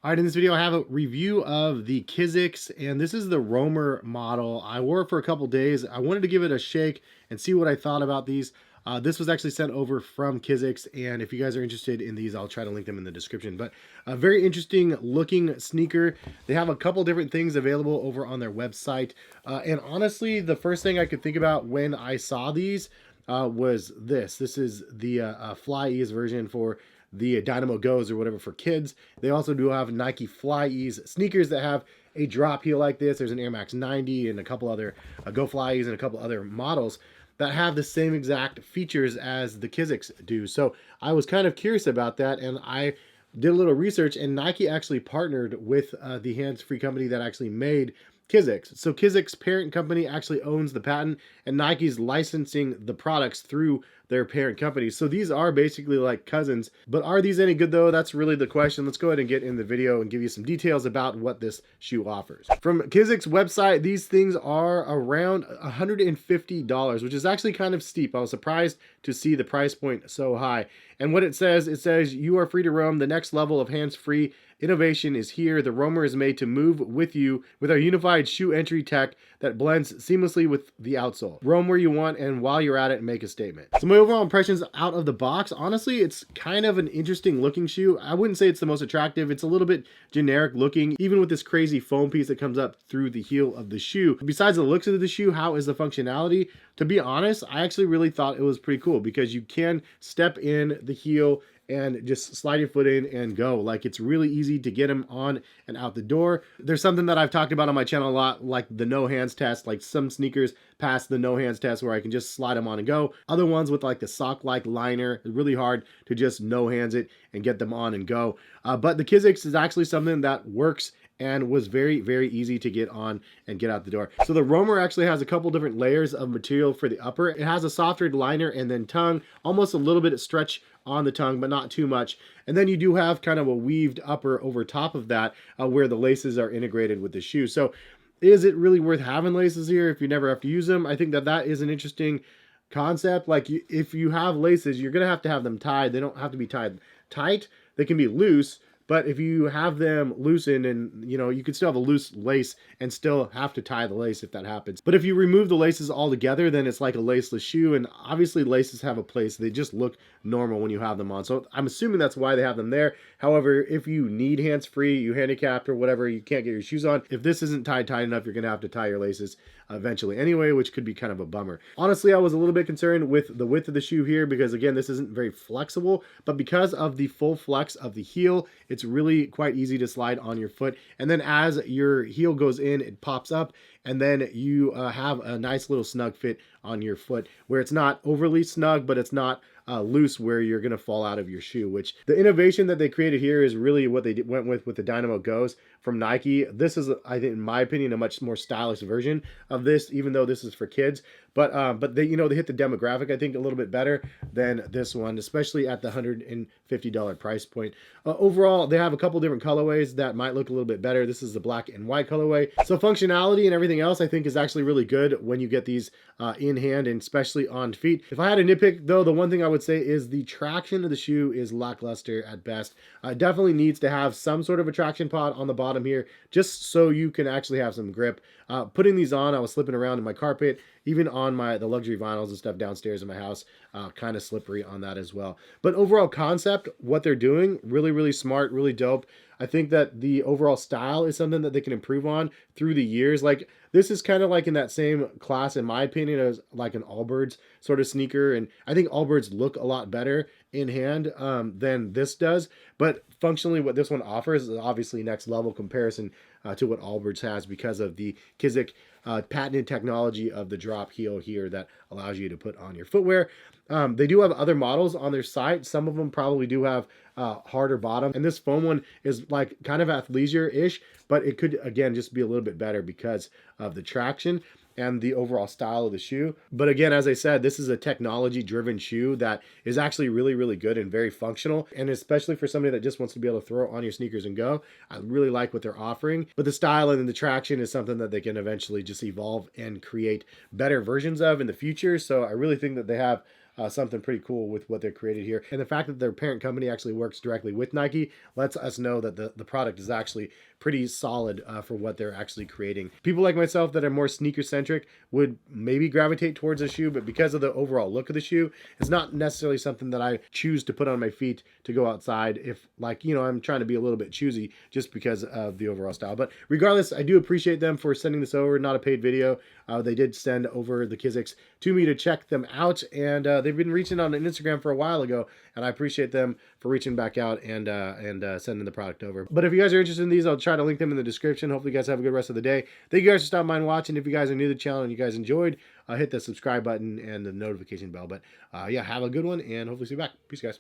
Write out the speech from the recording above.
All right, in this video, I have a review of the KIZIKs, and this is the roamer model. I wore it for a couple days. I wanted to give it a shake and see what I thought about these. This was actually sent over from KIZIKs, and if you guys are interested in these, I'll try to link them in the description. But a very interesting looking sneaker. They have a couple different things available over on their website. And honestly, the first thing I could think about when I saw these was this. This is the Fly Ease version for the Dynamo Goes or whatever for kids. They also do have Nike Fly Ease sneakers that have a drop heel like this. There's an Air Max 90 and a couple other Go Fly Ease and a couple other models that have the same exact features as the KIZIKs do. So I was kind of curious about that, and I did a little research, and Nike actually partnered with the hands-free company that actually made KIZIKs. So KIZIK's parent company actually owns the patent, and Nike's licensing the products through their parent company. So these are basically like cousins. But are these any good though? That's really the question. Let's go ahead and get in the video and give you some details about what this shoe offers. From KIZIK's website, these things are around $150, which is actually kind of steep. I was surprised to see the price point so high. And what it says you are free to roam. The next level of hands-free innovation is here. The roamer is made to move with you with our unified shoe entry tech that blends seamlessly with the outsole. Roam where you want, and while you're at it, make a statement. So my overall impressions out of the box, honestly, it's kind of an interesting looking shoe. I wouldn't say it's the most attractive. It's a little bit generic looking, even with this crazy foam piece that comes up through the heel of the shoe. Besides the looks of the shoe, how is the functionality? To be honest, I actually really thought it was pretty cool because you can step in the heel and just slide your foot in and go. Like, it's really easy to get them on and out the door. There's something that I've talked about on my channel a lot, like the no hands test. Like, some sneakers pass the no hands test where I can just slide them on and go. Other ones with like the sock-like liner, it's really hard to just no hands it and get them on and go. But the KIZIKs is actually something that works and was very, very easy to get on and get out the door. So the roamer actually has a couple different layers of material for the upper. It has a softer liner and then tongue, almost a little bit of stretch on the tongue, but not too much. And then you do have kind of a weaved upper over top of that where the laces are integrated with the shoe. So is it really worth having laces here if you never have to use them? I think that that is an interesting concept. Like, if you have laces, you're going to have them tied. They don't have to be tied tight. They can be loose. But if you have them loosened, and you could still have a loose lace and still have to tie the lace if that happens. But if you remove the laces altogether, then it's like a laceless shoe. And obviously laces have a place. They just look normal when you have them on. So I'm assuming that's why they have them there. However, if you need hands-free, you handicapped or whatever, you can't get your shoes on, if this isn't tied tight enough, you're going to have to tie your laces eventually anyway, which could be kind of a bummer. Honestly, I was a little bit concerned with the width of the shoe here because, again, this isn't very flexible, but because of the full flex of the heel, it's really quite easy to slide on your foot. And then as your heel goes in, it pops up, and then you have a nice little snug fit on your foot where it's not overly snug, but it's not loose where you're going to fall out of your shoe. Which the innovation that they created here is really what they went with the Dynamo Goes from Nike. This is, I think, in my opinion, a much more stylish version of this, even though this is for kids. But they they hit the demographic, I think, a little bit better than this one, especially at the $150 price point. Overall, they have a couple different colorways that might look a little bit better. This is the black and white colorway. So functionality and everything else, I think, is actually really good when you get these in hand, and especially on feet. If I had a nitpick, though, the one thing I would say is the traction of the shoe is lackluster at best. It definitely needs to have some sort of a traction pod on the bottom here, just so you can actually have some grip. Putting these on, I was slipping around in my carpet, even on the luxury vinyls and stuff downstairs in my house, kind of slippery on that as well. But overall concept, what they're doing, really, really smart, really dope. I think that the overall style is something that they can improve on through the years. Like, this is kind of like in that same class, in my opinion, as like an Allbirds sort of sneaker. And I think Allbirds look a lot better in hand than this does. But functionally, what this one offers is obviously next level comparison to what Allbirds has because of the KIZIK patented technology of the drop heel here that allows you to put on your footwear. They do have other models on their site. Some of them probably do have harder bottom, and this foam one is like kind of athleisure-ish, but it could, again, just be a little bit better because of the traction and the overall style of the shoe. But again, as I said, this is a technology-driven shoe that is actually really, really good and very functional. And especially for somebody that just wants to be able to throw on your sneakers and go, I really like what they're offering. But the style and the traction is something that they can eventually just evolve and create better versions of in the future. So I really think that they have something pretty cool with what they're created here. And the fact that their parent company actually works directly with Nike lets us know that the product is actually pretty solid for what they're actually creating. People like myself that are more sneaker centric would maybe gravitate towards a shoe, but because of the overall look of the shoe, it's not necessarily something that I choose to put on my feet to go outside if, like, you know, I'm trying to be a little bit choosy just because of the overall style. But regardless, I do appreciate them for sending this over. Not a paid video. They did send over the KIZIKs to me to check them out, and they've been reaching on Instagram for a while ago, and I appreciate them for reaching back out and sending the product over. But if you guys are interested in these, I'll try to link them in the description. Hopefully you guys have a good rest of the day. Thank you guys for stopping by and watching. If you guys are new to the channel and you guys enjoyed, hit the subscribe button and the notification bell. But yeah, have a good one, and hopefully see you back. Peace, guys.